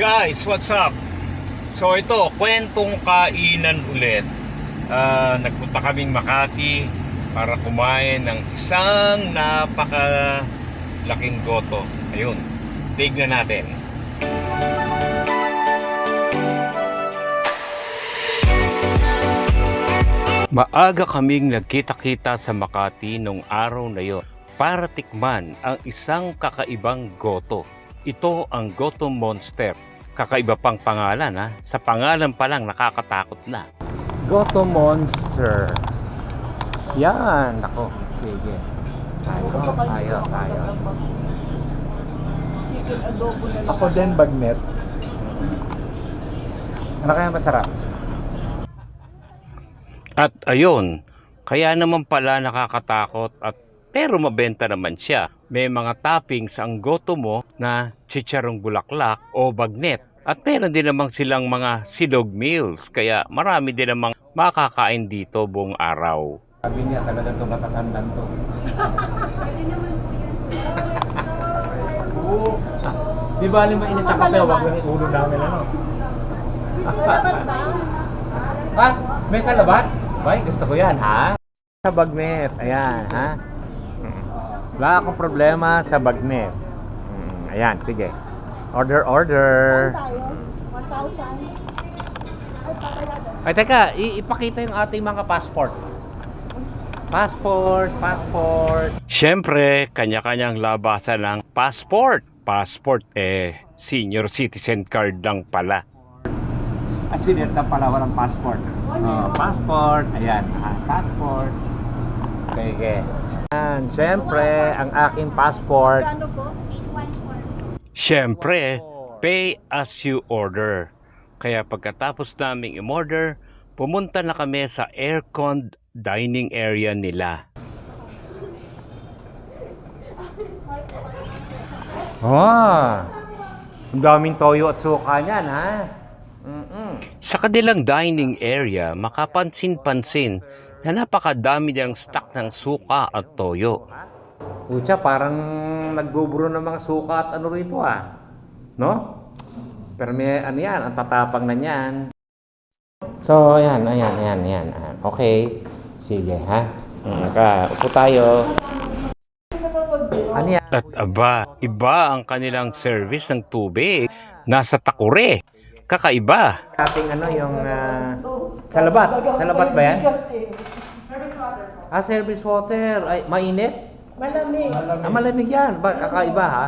Guys, what's up? So ito, kwentong kainan ulit. Nagpunta kaming Makati para kumain ng isang napakalaking goto. Ayun, tignan natin. Maaga kaming nagkita-kita sa Makati nung araw na yon para tikman ang isang kakaibang goto. Ito ang Goto Monster. Kakaiba pang pangalan ha. Sa pangalan pa lang nakakatakot na. Goto Monster. Yan. Ako. Sige. Ayos. Chicken adobo na lang. Ako din bagnet. Ano kaya masarap? At ayun, kaya naman pala nakakatakot at pero mabenta naman siya. May mga toppings ang goto mo na chicharong bulaklak o bagnet. At meron din namang silang mga silog meals. Kaya marami din namang makakain dito buong araw. Sabi niya talaga itong katatandang to. Di ba aling mainit ang kape? Huwag mo yung ulo namin ano. Ha? May salabat? Bay, gusto ko yan ha? Sa bagnet. Ayan ha? Wala akong problema sa bagnet. Ayan, sige. Order. Tayo? 1,000? Ay, teka, ipakita yung ating mga passport. Passport. Siyempre, kanya-kanyang labasan ng passport. Passport senior citizen card lang pala. Accident na pala, walang passport. Passport. Ayan, passport. Okay. Ayan, siyempre, ang aking passport. Kano po? Siyempre, pay as you order. Kaya pagkatapos naming i-order, pumunta na kami sa air-conned dining area nila. Ang daming toyo at suka niyan, ha? Sa kanilang dining area, makapansin-pansin na napakadami nilang stock ng suka at toyo. Pucha, parang nagbuburo ng mga suka at ano rito, ha? No? Pero may ano yan, ang tatapang na niyan. So, ayan. Okay. Sige, ha? Upo tayo. Ano yan? At iba ang kanilang service ng tubig. Nasa takure. Kakaiba. Ating ano, yung salabat. Salabat ba yan? Service water. Ay, mainit? Malamig. Malamig yan. Kakaiba, ha?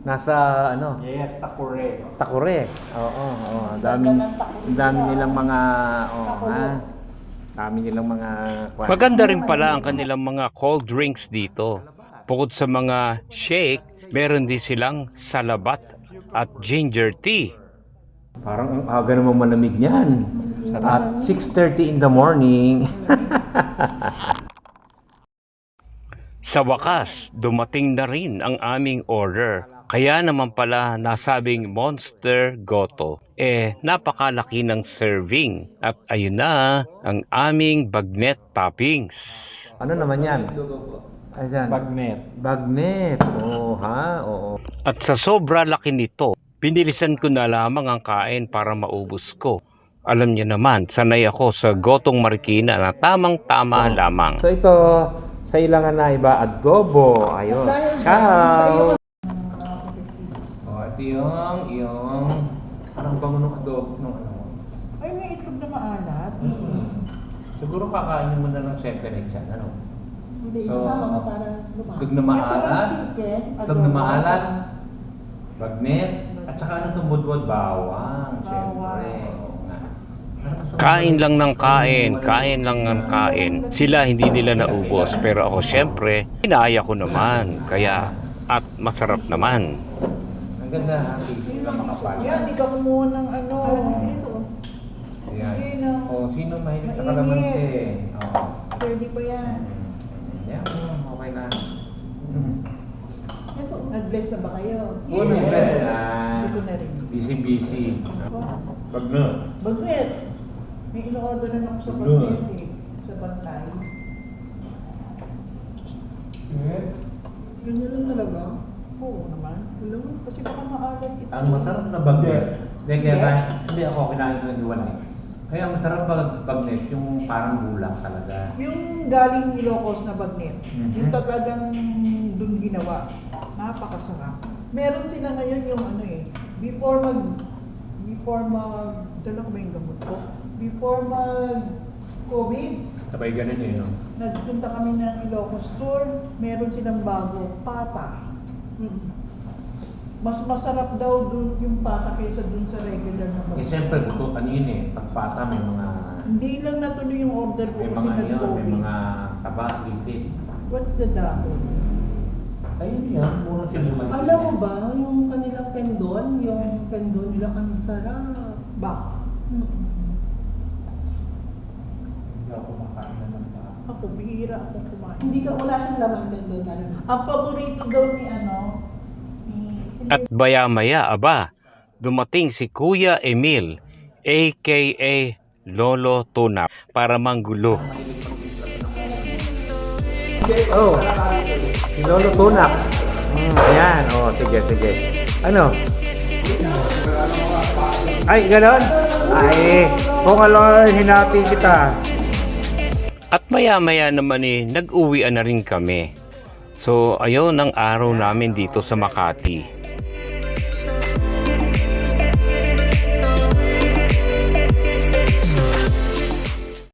Nasa ano? Yes, takure. Takure. Oo. Dami nilang mga dami nilang mga Maganda rin pala ang kanilang mga cold drinks dito. Bukod sa mga shake, meron din silang salabat at ginger tea. Parang ang aga naman malamig niyan. At 6:30 in the morning. Sa wakas, dumating na rin ang aming order. Kaya naman pala nasabing Monster Goto. Napakalaki ng serving. At ayun na ang aming bagnet toppings. Ano naman yan? Ayan. Bagnet. Oo. At sa sobra laki nito, pinilisan ko na lamang ang kain para maubos ko. Alam niyo naman, sanay ako sa gotong Marikina na tamang-tama lamang. So ito, sa ilangan na iba, adobo. Ayun. Ciao! Ito yung parang bango ng adobo nung ano mo. Ay, may itlog na maalat. Siguro kakainin mo na ng separate yan, ano? Hindi, So, isama mo para lumas. itlog na maalat, Chicken, itlog na maalat, bagnet, at saka ano itong budwad, bawang, syempre. Oo nga. Kain lang ng kain. Sila hindi nila naubos, pero ako syempre, hinaya ko naman. Kaya, at masarap naman. Ang ganda, hindi lang makapal. Yan, di ka kumuha ng ano. Kalamansi ito. Ayan. Sino? Sino mahilig sa Mainit. kalamansi? Oo. Pwede pa yan. Yan, okay na. Nag-bless na ba kayo? Nag-bless na. Hindi ko na rin. Busy. Bagnet. May in-order na ako sa bagnet eh. Sa bantay. Ganyan lang talaga. Oo naman. Alam mo, kasi baka maalat ito. Ang masarap na bagnet, Hindi, hindi ako kinain ko ng hiwalay. Kaya ang masarap bagnet, yung parang bulak talaga. Yung galing Ilocos na bagnet, Mhm. yung talagang dun ginawa, napakasarap. Meron sila ngayon yung ano eh, before dala ko ba yung gamot ko? Before COVID, Sabay ganun eh, no? nagpunta kami ng Ilocos tour, meron silang bago, pata. Mas masarap daw dun yung pata kaysa dun sa regular na Eh, bagnet. siyempre, buto kanina eh. Pagpata may mga... Hindi lang natuloy yung order ko May kasi mga yun, may nag-COVID. mga taba, litid. What's the dahon? Ayun yan, muna siya Alam mo ba, yung kanilang tendon, yung tendon nila, ang sarap. Ba? Hindi ako kumakain naman pa. Ako, bihira akong kumain. Hindi ka, wala siyang laman tendon talaga. Ang paborito daw ni At baya-maya, aba, dumating si Kuya Emil, aka Lolo Tuna, para manggulo. Oh, si Lolo Tunak. Ayan, oh, sige. Ano? Ay, ganon? Ay, kung alam, hinati kita. At maya-maya naman nag-uwian na rin kami. So, ayun ang araw namin dito sa Makati.